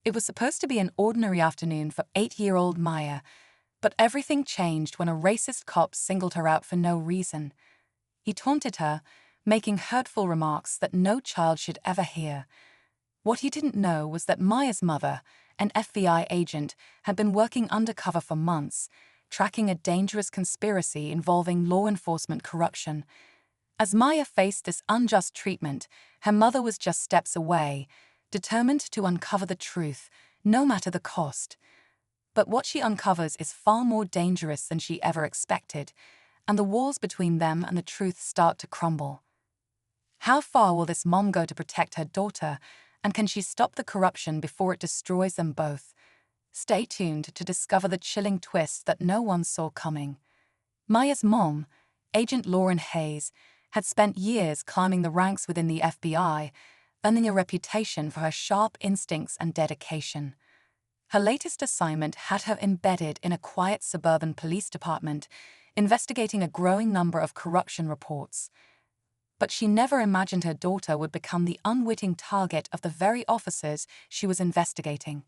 It was supposed to be an ordinary afternoon for 8-year-old Maya, but everything changed when a racist cop singled her out for no reason. He taunted her, making hurtful remarks that no child should ever hear. What he didn't know was that Maya's mother, an FBI agent, had been working undercover for months, tracking a dangerous conspiracy involving law enforcement corruption. As Maya faced this unjust treatment, her mother was just steps away, determined to uncover the truth, no matter the cost. But what she uncovers is far more dangerous than she ever expected, and the walls between them and the truth start to crumble. How far will this mom go to protect her daughter, and can she stop the corruption before it destroys them both? Stay tuned to discover the chilling twist that no one saw coming. Maya's mom, Agent Lauren Hayes, had spent years climbing the ranks within the FBI, earning a reputation for her sharp instincts and dedication. Her latest assignment had her embedded in a quiet suburban police department, investigating a growing number of corruption reports. But she never imagined her daughter would become the unwitting target of the very officers she was investigating.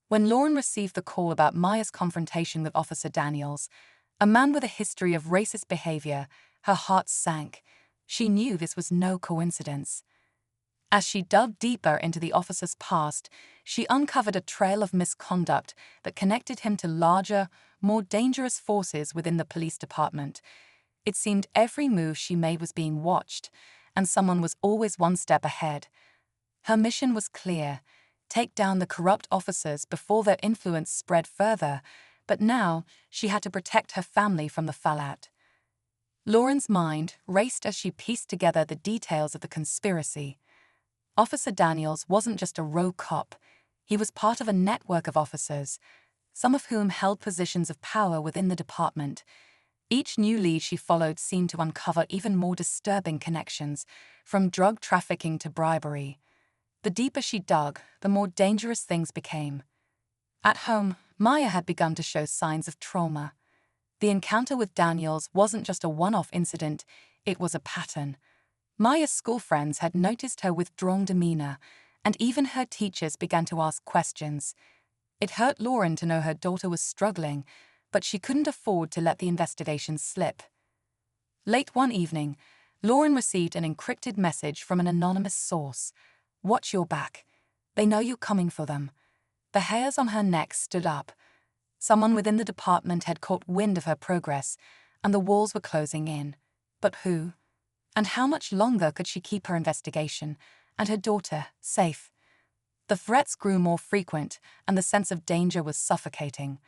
When Lauren received the call about Maya's confrontation with Officer Daniels, a man with a history of racist behavior, her heart sank. She knew this was no coincidence. As she dug deeper into the officer's past, she uncovered a trail of misconduct that connected him to larger, more dangerous forces within the police department. It seemed every move she made was being watched, and someone was always one step ahead. Her mission was clear: take down the corrupt officers before their influence spread further, but now she had to protect her family from the fallout. Lauren's mind raced as she pieced together the details of the conspiracy. Officer Daniels wasn't just a rogue cop. He was part of a network of officers, some of whom held positions of power within the department. Each new lead she followed seemed to uncover even more disturbing connections, from drug trafficking to bribery. The deeper she dug, the more dangerous things became. At home, Maya had begun to show signs of trauma. The encounter with Daniels wasn't just a one-off incident, it was a pattern. Maya's school friends had noticed her withdrawn demeanor, and even her teachers began to ask questions. It hurt Lauren to know her daughter was struggling, but she couldn't afford to let the investigation slip. Late one evening, Lauren received an encrypted message from an anonymous source. "Watch your back. They know you're coming for them." The hairs on her neck stood up. Someone within the department had caught wind of her progress, and the walls were closing in. But who? And how much longer could she keep her investigation and her daughter safe? The threats grew more frequent, and the sense of danger was suffocating.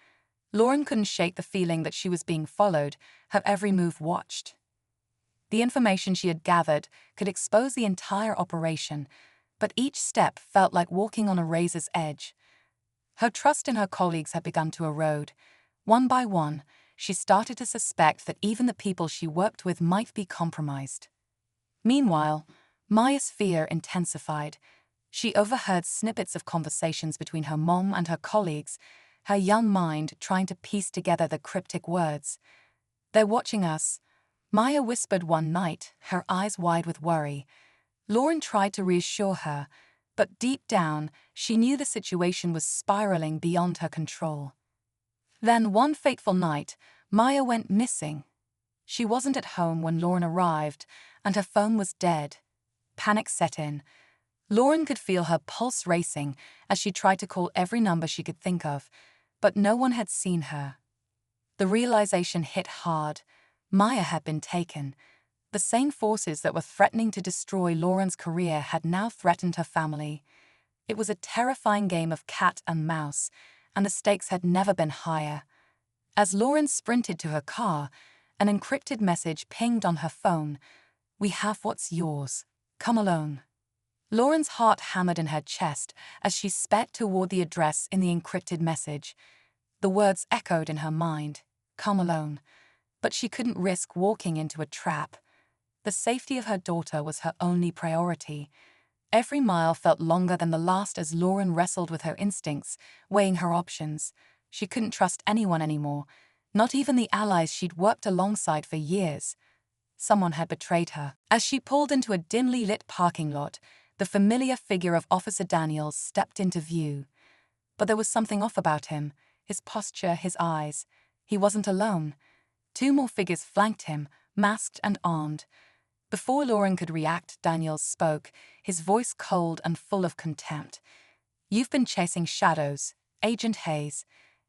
Lauren couldn't shake the feeling that she was being followed, her every move watched. The information she had gathered could expose the entire operation, but each step felt like walking on a razor's edge. Her trust in her colleagues had begun to erode. One by one, she started to suspect that even the people she worked with might be compromised. Meanwhile, Maya's fear intensified. She overheard snippets of conversations between her mom and her colleagues, her young mind trying to piece together the cryptic words. "They're watching us," Maya whispered one night, her eyes wide with worry. Lauren tried to reassure her, but deep down, she knew the situation was spiraling beyond her control. Then one fateful night, Maya went missing. She wasn't at home when Lauren arrived, and her phone was dead. Panic set in. Lauren could feel her pulse racing as she tried to call every number she could think of, but no one had seen her. The realization hit hard. Maya had been taken. The same forces that were threatening to destroy Lauren's career had now threatened her family. It was a terrifying game of cat and mouse, and the stakes had never been higher. As Lauren sprinted to her car, an encrypted message pinged on her phone. "We have what's yours. Come alone." Lauren's heart hammered in her chest as she sped toward the address in the encrypted message. The words echoed in her mind, "Come alone." But she couldn't risk walking into a trap. The safety of her daughter was her only priority. Every mile felt longer than the last as Lauren wrestled with her instincts, weighing her options. She couldn't trust anyone anymore, not even the allies she'd worked alongside for years. Someone had betrayed her. As she pulled into a dimly lit parking lot, the familiar figure of Officer Daniels stepped into view. But there was something off about him, his posture, his eyes. He wasn't alone. Two more figures flanked him, masked and armed. Before Lauren could react, Daniels spoke, his voice cold and full of contempt. "You've been chasing shadows, Agent Hayes.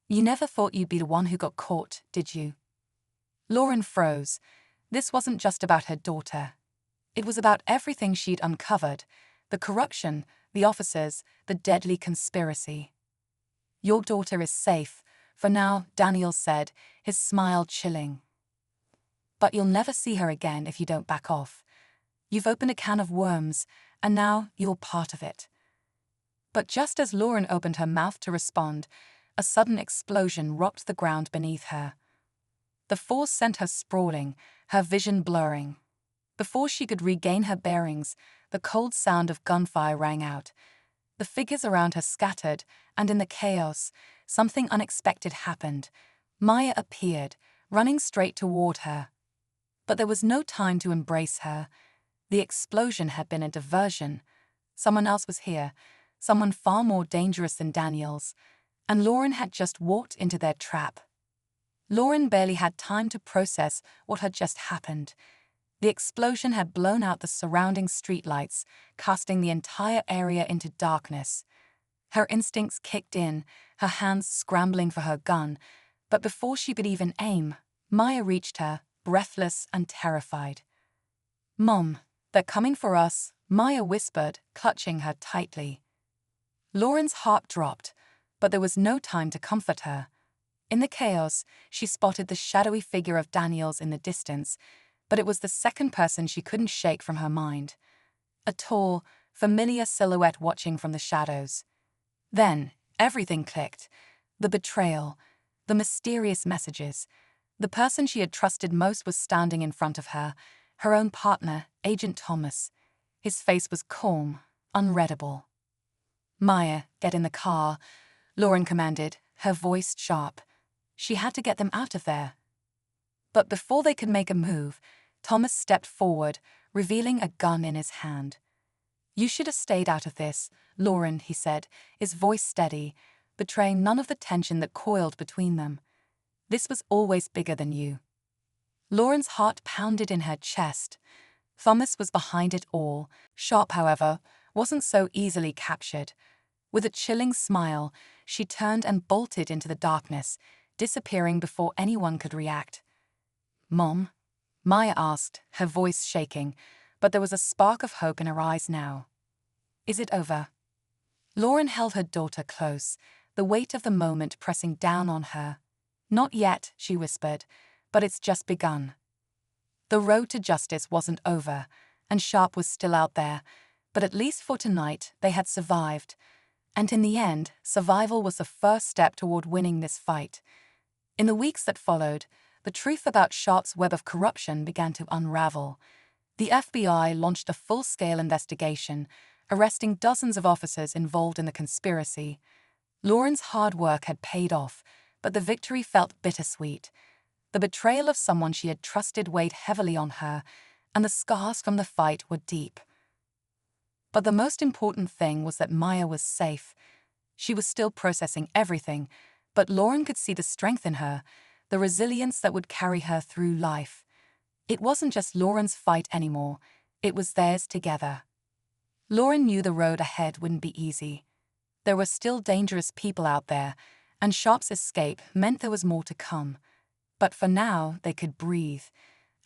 You never thought you'd be the one who got caught, did you?" Lauren froze. This wasn't just about her daughter. It was about everything she'd uncovered, the corruption, the officers, the deadly conspiracy. "Your daughter is safe, for now," Daniel said, his smile chilling. "But you'll never see her again if you don't back off. You've opened a can of worms, and now you're part of it." But just as Lauren opened her mouth to respond, a sudden explosion rocked the ground beneath her. The force sent her sprawling, her vision blurring. Before she could regain her bearings, the cold sound of gunfire rang out. The figures around her scattered, and in the chaos, something unexpected happened. Maya appeared, running straight toward her. But there was no time to embrace her. The explosion had been a diversion. Someone else was here, someone far more dangerous than Daniels, and Lauren had just walked into their trap. Lauren barely had time to process what had just happened. The explosion had blown out the surrounding streetlights, casting the entire area into darkness. Her instincts kicked in, her hands scrambling for her gun, but before she could even aim, Maya reached her, breathless and terrified. "Mom, they're coming for us," Maya whispered, clutching her tightly. Lauren's heart dropped, but there was no time to comfort her. In the chaos, she spotted the shadowy figure of Daniels in the distance, but it was the second person she couldn't shake from her mind. A tall, familiar silhouette watching from the shadows. Then, everything clicked. The betrayal, the mysterious messages. The person she had trusted most was standing in front of her, her own partner, Agent Thomas. His face was calm, unreadable. "Maya, get in the car," Lauren commanded, her voice sharp. She had to get them out of there. But before they could make a move, Thomas stepped forward, revealing a gun in his hand. "You should have stayed out of this, Lauren," he said, his voice steady, betraying none of the tension that coiled between them. "This was always bigger than you." Lauren's heart pounded in her chest. Thomas was behind it all. Sharp, however, wasn't so easily captured. With a chilling smile, she turned and bolted into the darkness, disappearing before anyone could react. "Mom?" Maya asked, her voice shaking, but there was a spark of hope in her eyes now. "Is it over?" Lauren held her daughter close, the weight of the moment pressing down on her. "Not yet," she whispered, "but it's just begun." The road to justice wasn't over, and Sharp was still out there, but at least for tonight they had survived. And in the end, survival was the first step toward winning this fight. In the weeks that followed, the truth about Sharp's web of corruption began to unravel. The FBI launched a full-scale investigation, arresting dozens of officers involved in the conspiracy. Lauren's hard work had paid off, but the victory felt bittersweet. The betrayal of someone she had trusted weighed heavily on her, and the scars from the fight were deep. But the most important thing was that Maya was safe. She was still processing everything, but Lauren could see the strength in her, the resilience that would carry her through life. It wasn't just Lauren's fight anymore, it was theirs together. Lauren knew the road ahead wouldn't be easy. There were still dangerous people out there, and Sharp's escape meant there was more to come. But for now, they could breathe,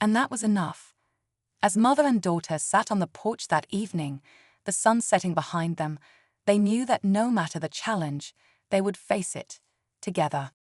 and that was enough. As mother and daughter sat on the porch that evening, the sun setting behind them, they knew that no matter the challenge, they would face it together.